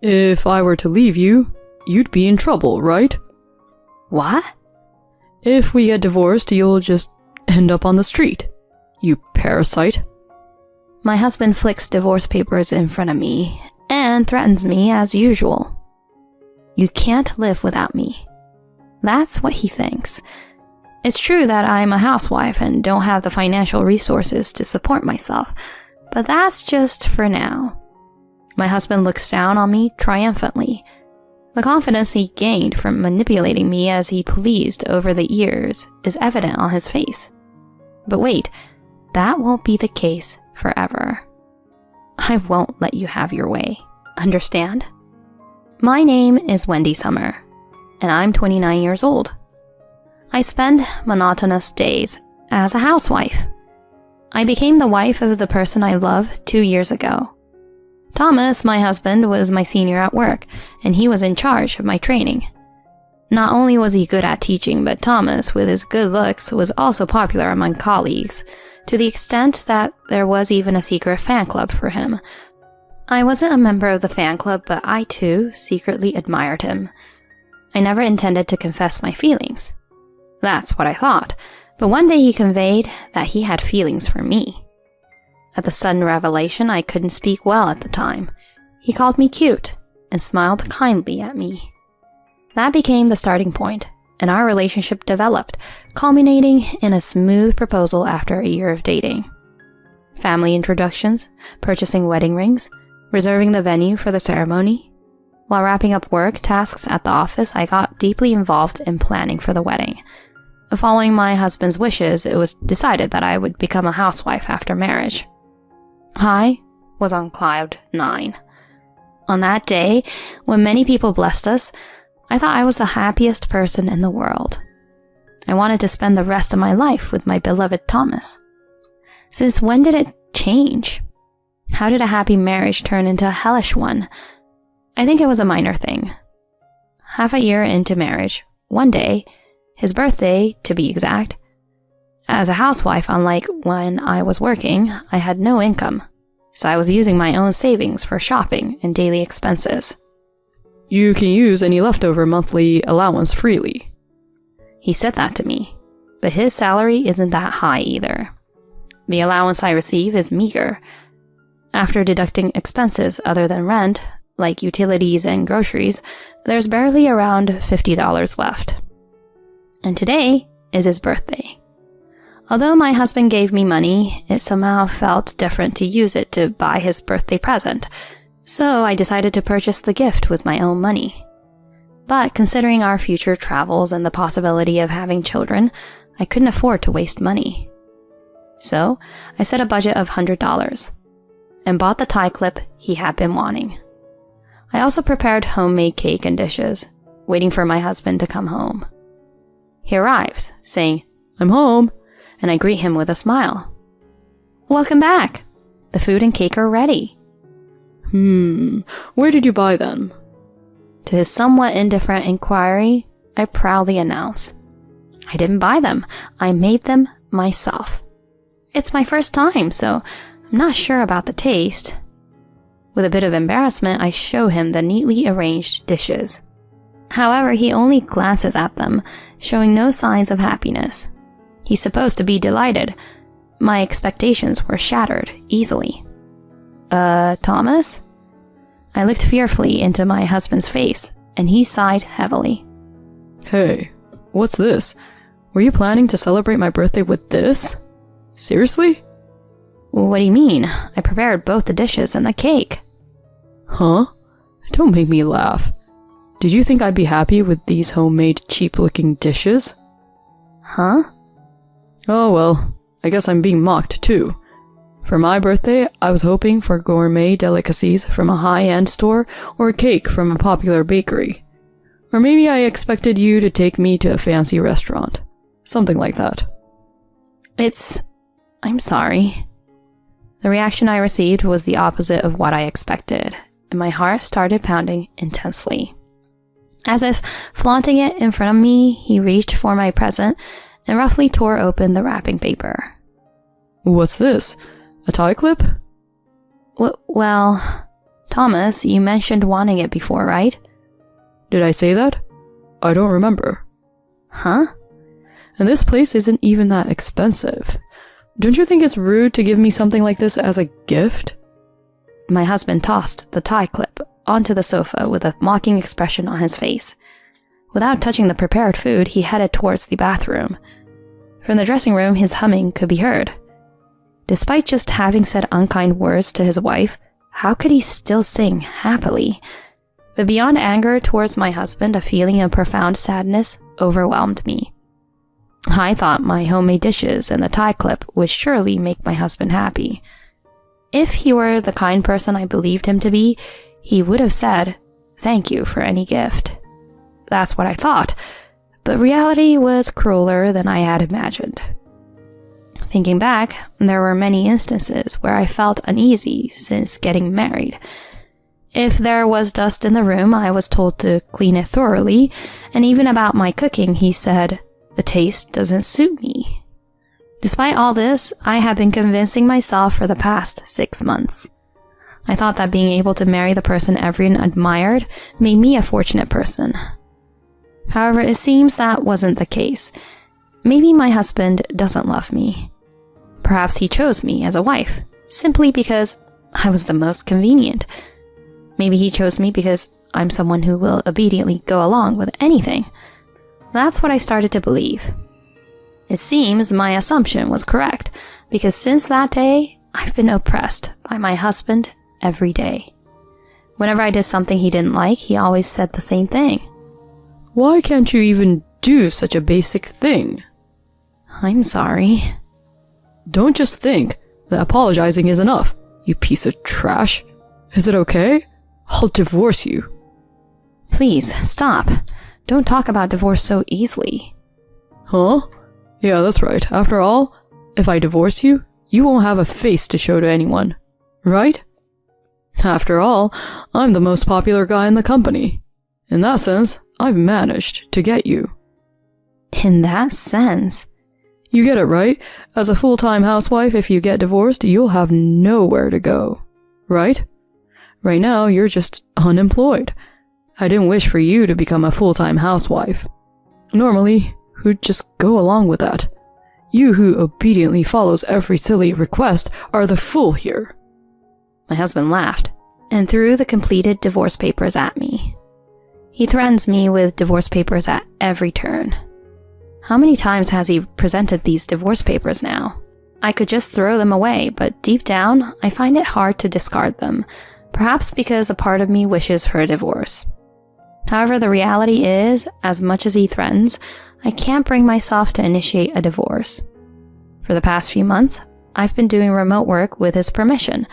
If I were to leave you, you'd be in trouble, right? What? If we get divorced, you'll just end up on the street. You parasite. My husband flicks divorce papers in front of me and threatens me as usual. You can't live without me. That's what he thinks. It's true that I'm a housewife and don't have the financial resources to support myself, but that's just for now. My husband looks down on me triumphantly. The confidence he gained from manipulating me as he pleased over the years is evident on his face. But wait, that won't be the case forever. I won't let you have your way. Understand? My name is Wendy Summer, and I'm 29 years old. I spend monotonous days as a housewife. I became the wife of the person I love 2 years ago. Thomas, my husband, was my senior at work, and he was in charge of my training. Not only was he good at teaching, but Thomas, with his good looks, was also popular among colleagues, to the extent that there was even a secret fan club for him. I wasn't a member of the fan club, but I too secretly admired him. I never intended to confess my feelings. That's what I thought, but one day he conveyed that he had feelings for me. At the sudden revelation, I couldn't speak well at the time. He called me cute and smiled kindly at me. That became the starting point, and our relationship developed, culminating in a smooth proposal after a year of dating. Family introductions, purchasing wedding rings, reserving the venue for the ceremony. While wrapping up work tasks at the office, I got deeply involved in planning for the wedding. Following my husband's wishes, it was decided that I would become a housewife after marriage. I was on cloud 9. On that day, when many people blessed us, I thought I was the happiest person in the world. I wanted to spend the rest of my life with my beloved Thomas. Since when did it change? How did a happy marriage turn into a hellish one? I think it was a minor thing. Half a year into marriage, one day, his birthday to be exact. As a housewife, unlike when I was working, I had no income, so I was using my own savings for shopping and daily expenses. You can use any leftover monthly allowance freely. He said that to me, but his salary isn't that high either. The allowance I receive is meager. After deducting expenses other than rent, like utilities and groceries, there's barely around $50 left. And today is his birthday. Although my husband gave me money, it somehow felt different to use it to buy his birthday present, so I decided to purchase the gift with my own money. But considering our future travels and the possibility of having children, I couldn't afford to waste money. So I set a budget of $100 and bought the tie clip he had been wanting. I also prepared homemade cake and dishes, waiting for my husband to come home. He arrives, saying, "I'm home," and I greet him with a smile. "Welcome back. The food and cake are ready." Where did you buy them? To his somewhat indifferent inquiry, I proudly announce, "I didn't buy them. I made them myself. It's my first time, so I'm not sure about the taste." With a bit of embarrassment, I show him the neatly arranged dishes. However, he only glances at them, showing no signs of happiness. He's supposed to be delighted. My expectations were shattered easily. Thomas?" I looked fearfully into my husband's face, and he sighed heavily. Hey, what's this? Were you planning to celebrate my birthday with this? Seriously? "What do you mean? I prepared both the dishes and the cake." Huh? Don't make me laugh. Did you think I'd be happy with these homemade cheap-looking dishes? Huh? Oh well, I guess I'm being mocked too. For my birthday, I was hoping for gourmet delicacies from a high-end store or a cake from a popular bakery. Or maybe I expected you to take me to a fancy restaurant. Something like that. I'm sorry. The reaction I received was the opposite of what I expected, and my heart started pounding intensely. As if flaunting it in front of me, he reached for my present and roughly tore open the wrapping paper. What's this? A tie clip? Well, Thomas, you mentioned wanting it before, right? Did I say that? I don't remember. Huh? And this place isn't even that expensive. Don't you think it's rude to give me something like this as a gift? My husband tossed the tie clip onto the sofa with a mocking expression on his face. Without touching the prepared food, he headed towards the bathroom. From the dressing room, his humming could be heard. Despite just having said unkind words to his wife, how could he still sing happily? But beyond anger towards my husband, a feeling of profound sadness overwhelmed me. I thought my homemade dishes and the tie clip would surely make my husband happy. If he were the kind person I believed him to be, he would have said, "Thank you for any gift." That's what I thought, but reality was crueler than I had imagined. Thinking back, there were many instances where I felt uneasy since getting married. If there was dust in the room, I was told to clean it thoroughly, and even about my cooking, he said, "The taste doesn't suit me." Despite all this, I have been convincing myself for the past 6 months. I thought that being able to marry the person everyone admired made me a fortunate person. However, it seems that wasn't the case. Maybe my husband doesn't love me. Perhaps he chose me as a wife, simply because I was the most convenient. Maybe he chose me because I'm someone who will obediently go along with anything. That's what I started to believe. It seems my assumption was correct, because since that day, I've been oppressed by my husband every day. Whenever I did something he didn't like, he always said the same thing. Why can't you even do such a basic thing? I'm sorry. Don't just think that apologizing is enough, you piece of trash. Is it okay? I'll divorce you. Please, stop. Don't talk about divorce so easily. Huh? Yeah, that's right. After all, if I divorce you, you won't have a face to show to anyone, right? After all, I'm the most popular guy in the company. In that sense, I've managed to get you. In that sense? You get it, right? As a full-time housewife, if you get divorced, you'll have nowhere to go, right? Right now, you're just unemployed. I didn't wish for you to become a full-time housewife. Normally, who'd just go along with that? You who obediently follows every silly request are the fool here. My husband laughed and threw the completed divorce papers at me. He threatens me with divorce papers at every turn. How many times has he presented these divorce papers now? I could just throw them away, but deep down, I find it hard to discard them, perhaps because a part of me wishes for a divorce. However, the reality is, as much as he threatens, I can't bring myself to initiate a divorce. For the past few months, I've been doing remote work with his permission,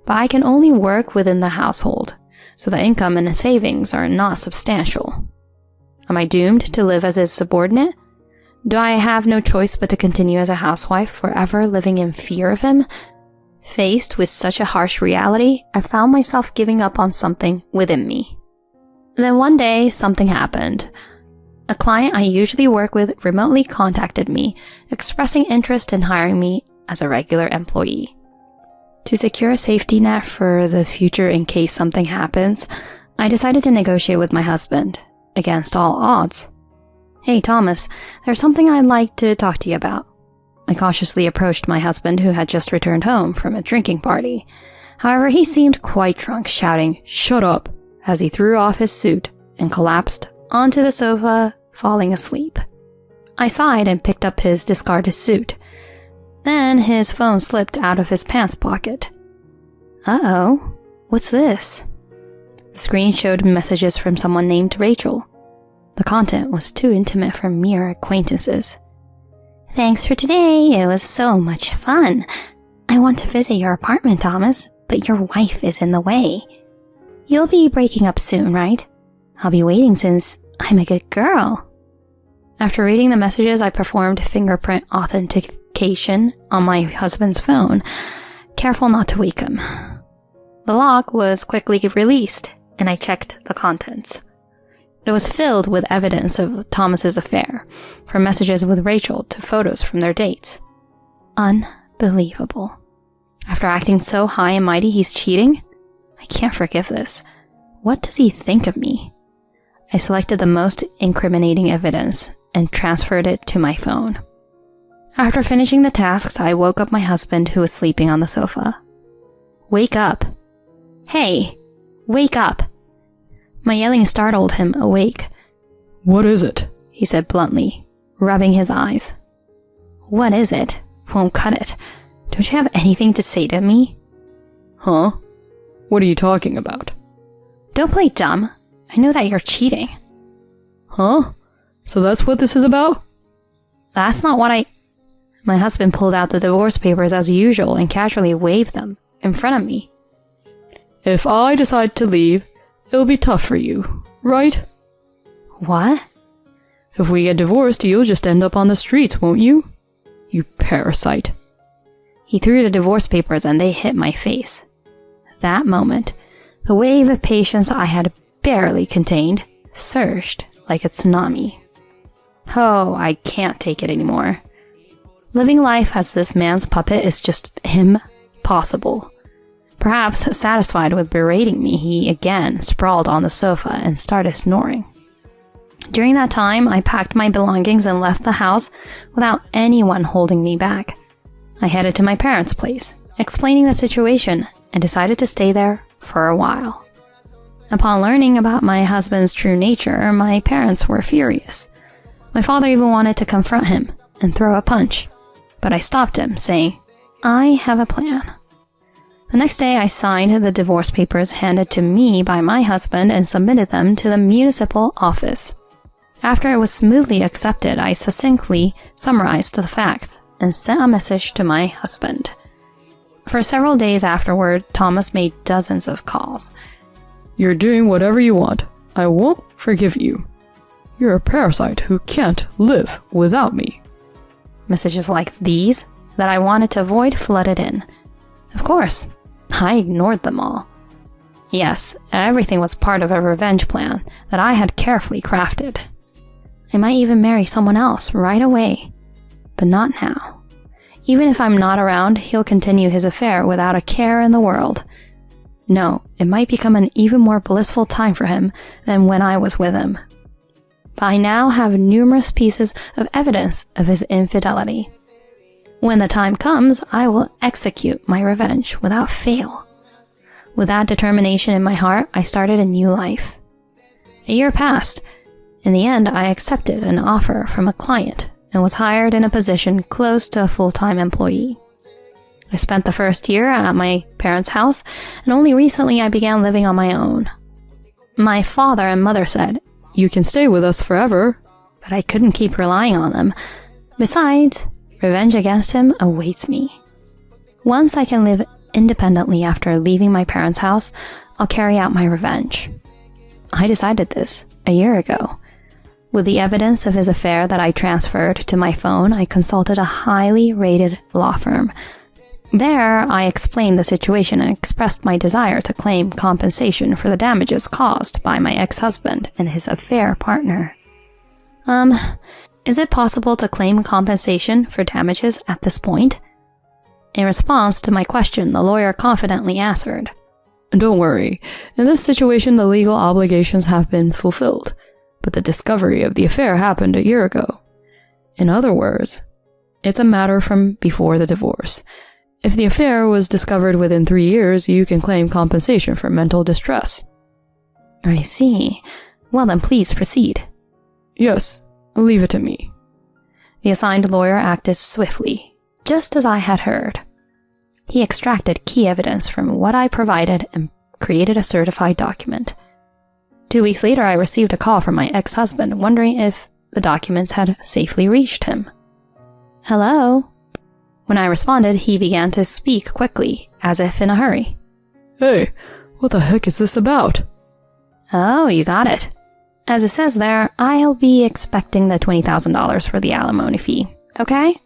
but I can only work within the household, so the income and savings are not substantial. Am I doomed to live as his subordinate? Do I have no choice but to continue as a housewife, forever living in fear of him? Faced with such a harsh reality, I found myself giving up on something within me. Then one day, something happened. A client I usually work with remotely contacted me, expressing interest in hiring me as a regular employee. To secure a safety net for the future in case something happens, I decided to negotiate with my husband, against all odds. "Hey, Thomas, there's something I'd like to talk to you about." I cautiously approached my husband, who had just returned home from a drinking party. However, he seemed quite drunk, shouting, "Shut up," as he threw off his suit and collapsed onto the sofa, falling asleep. I sighed and picked up his discarded suit. Then his phone slipped out of his pants pocket. Uh-oh, what's this? The screen showed messages from someone named Rachel. The content was too intimate for mere acquaintances. "Thanks for today, it was so much fun. I want to visit your apartment, Thomas, but your wife is in the way. You'll be breaking up soon, right? I'll be waiting since I'm a good girl." After reading the messages, I performed fingerprint authentication on my husband's phone, careful not to wake him. The lock was quickly released, and I checked the contents. It was filled with evidence of Thomas's affair, from messages with Rachel to photos from their dates. Unbelievable. After acting so high and mighty, he's cheating? I can't forgive this. What does he think of me? I selected the most incriminating evidence and transferred it to my phone. After finishing the tasks, I woke up my husband, who was sleeping on the sofa. Wake up. Hey, wake up. My yelling startled him awake. What is it? He said bluntly, rubbing his eyes. What is it? Won't cut it. Don't you have anything to say to me? Huh? What are you talking about? Don't play dumb. I know that you're cheating. Huh? So that's what this is about? That's not what My husband pulled out the divorce papers as usual and casually waved them in front of me. If I decide to leave, it'll be tough for you, right? What? If we get divorced, you'll just end up on the streets, won't you? You parasite. He threw the divorce papers and they hit my face. That moment, the wave of patience I had barely contained surged like a tsunami. Oh, I can't take it anymore. Living life as this man's puppet is just impossible. Perhaps satisfied with berating me, he again sprawled on the sofa and started snoring. During that time, I packed my belongings and left the house without anyone holding me back. I headed to my parents' place, explaining the situation, and decided to stay there for a while. Upon learning about my husband's true nature, my parents were furious. My father even wanted to confront him and throw a punch, but I stopped him, saying, I have a plan. The next day, I signed the divorce papers handed to me by my husband and submitted them to the municipal office. After it was smoothly accepted, I succinctly summarized the facts and sent a message to my husband. For several days afterward, Thomas made dozens of calls. You're doing whatever you want. I won't forgive you. You're a parasite who can't live without me. Messages like these that I wanted to avoid flooded in. Of course, I ignored them all. Yes, everything was part of a revenge plan that I had carefully crafted. I might even marry someone else right away, but not now. Even if I'm not around, he'll continue his affair without a care in the world. No, it might become an even more blissful time for him than when I was with him. But I now have numerous pieces of evidence of his infidelity. When the time comes, I will execute my revenge without fail. With that determination in my heart, I started a new life. A year passed. In the end, I accepted an offer from a client and was hired in a position close to a full-time employee. I spent the first year at my parents' house, and only recently I began living on my own. My father and mother said, You can stay with us forever. but I couldn't keep relying on them. Besides, revenge against him awaits me. Once I can live independently after leaving my parents' house, I'll carry out my revenge. I decided this a year ago. With the evidence of his affair that I transferred to my phone, I consulted a highly rated law firm. There, I explained the situation and expressed my desire to claim compensation for the damages caused by my ex-husband and his affair partner. Is it possible to claim compensation for damages at this point? In response to my question, the lawyer confidently answered, Don't worry. In this situation, the legal obligations have been fulfilled, but the discovery of the affair happened a year ago. In other words, it's a matter from before the divorce. If the affair was discovered within 3 years, you can claim compensation for mental distress. I see. Well then, please proceed. Yes, leave it to me. The assigned lawyer acted swiftly, just as I had heard. He extracted key evidence from what I provided and created a certified document. 2 weeks later, I received a call from my ex-husband, wondering if the documents had safely reached him. Hello? When I responded, he began to speak quickly, as if in a hurry. Hey, what the heck is this about? Oh, you got it. As it says there, I'll be expecting the $20,000 for the alimony fee, okay?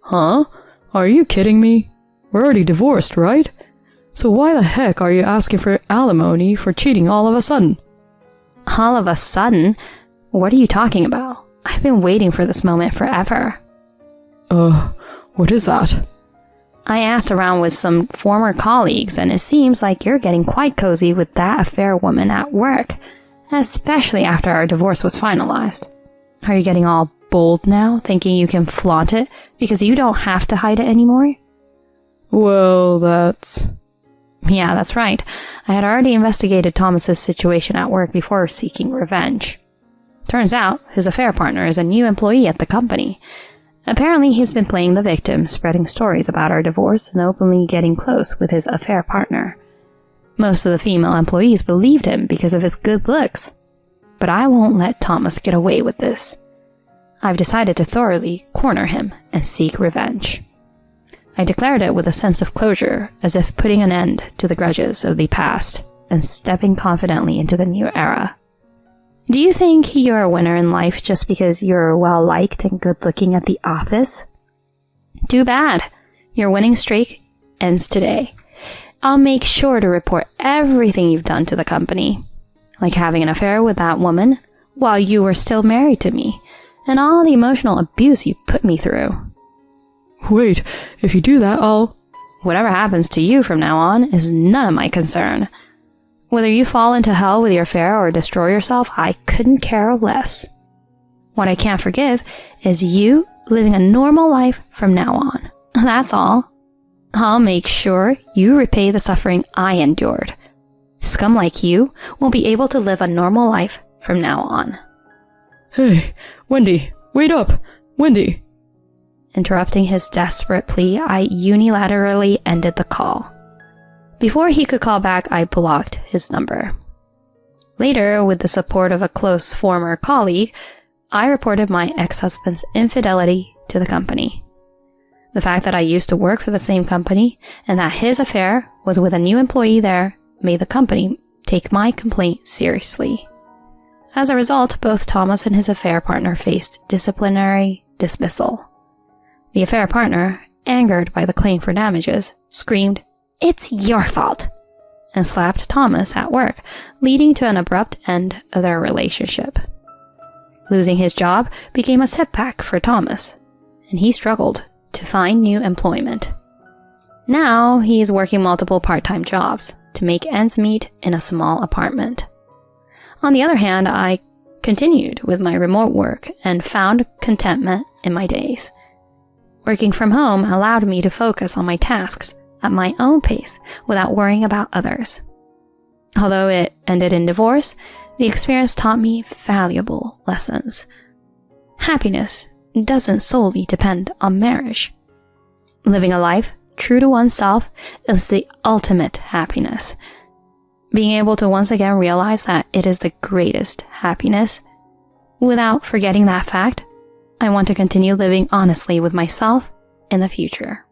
Huh? Are you kidding me? We're already divorced, right? So why the heck are you asking for alimony for cheating all of a sudden? All of a sudden? What are you talking about? I've been waiting for this moment forever. What is that? I asked around with some former colleagues, and it seems like you're getting quite cozy with that affair woman at work, especially after our divorce was finalized. Are you getting all bold now, thinking you can flaunt it because you don't have to hide it anymore? Well, that's... Yeah, that's right. I had already investigated Thomas's situation at work before seeking revenge. Turns out, his affair partner is a new employee at the company. Apparently, he's been playing the victim, spreading stories about our divorce and openly getting close with his affair partner. Most of the female employees believed him because of his good looks. But I won't let Thomas get away with this. I've decided to thoroughly corner him and seek revenge. I declared it with a sense of closure, as if putting an end to the grudges of the past and stepping confidently into the new era. Do you think you're a winner in life just because you're well-liked and good-looking at the office? Too bad. Your winning streak ends today. I'll make sure to report everything you've done to the company, like having an affair with that woman while you were still married to me, and all the emotional abuse you put me through. Wait, if you do that, I'll... Whatever happens to you from now on is none of my concern. Whether you fall into hell with your affair or destroy yourself, I couldn't care less. What I can't forgive is you living a normal life from now on. That's all. I'll make sure you repay the suffering I endured. Scum like you won't be able to live a normal life from now on. Hey, Wendy, wait up! Wendy! Interrupting his desperate plea, I unilaterally ended the call. Before he could call back, I blocked his number. Later, with the support of a close former colleague, I reported my ex-husband's infidelity to the company. The fact that I used to work for the same company and that his affair was with a new employee there made the company take my complaint seriously. As a result, both Thomas and his affair partner faced disciplinary dismissal. The affair partner, angered by the claim for damages, screamed, "It's your fault," and slapped Thomas at work, leading to an abrupt end of their relationship. Losing his job became a setback for Thomas, and he struggled to find new employment. Now he's working multiple part-time jobs to make ends meet in a small apartment. On the other hand, I continued with my remote work and found contentment in my days. Working from home allowed me to focus on my tasks at my own pace without worrying about others. Although it ended in divorce, the experience taught me valuable lessons. Happiness doesn't solely depend on marriage. Living a life true to oneself is the ultimate happiness. Being able to once again realize that it is the greatest happiness. Without forgetting that fact, I want to continue living honestly with myself in the future.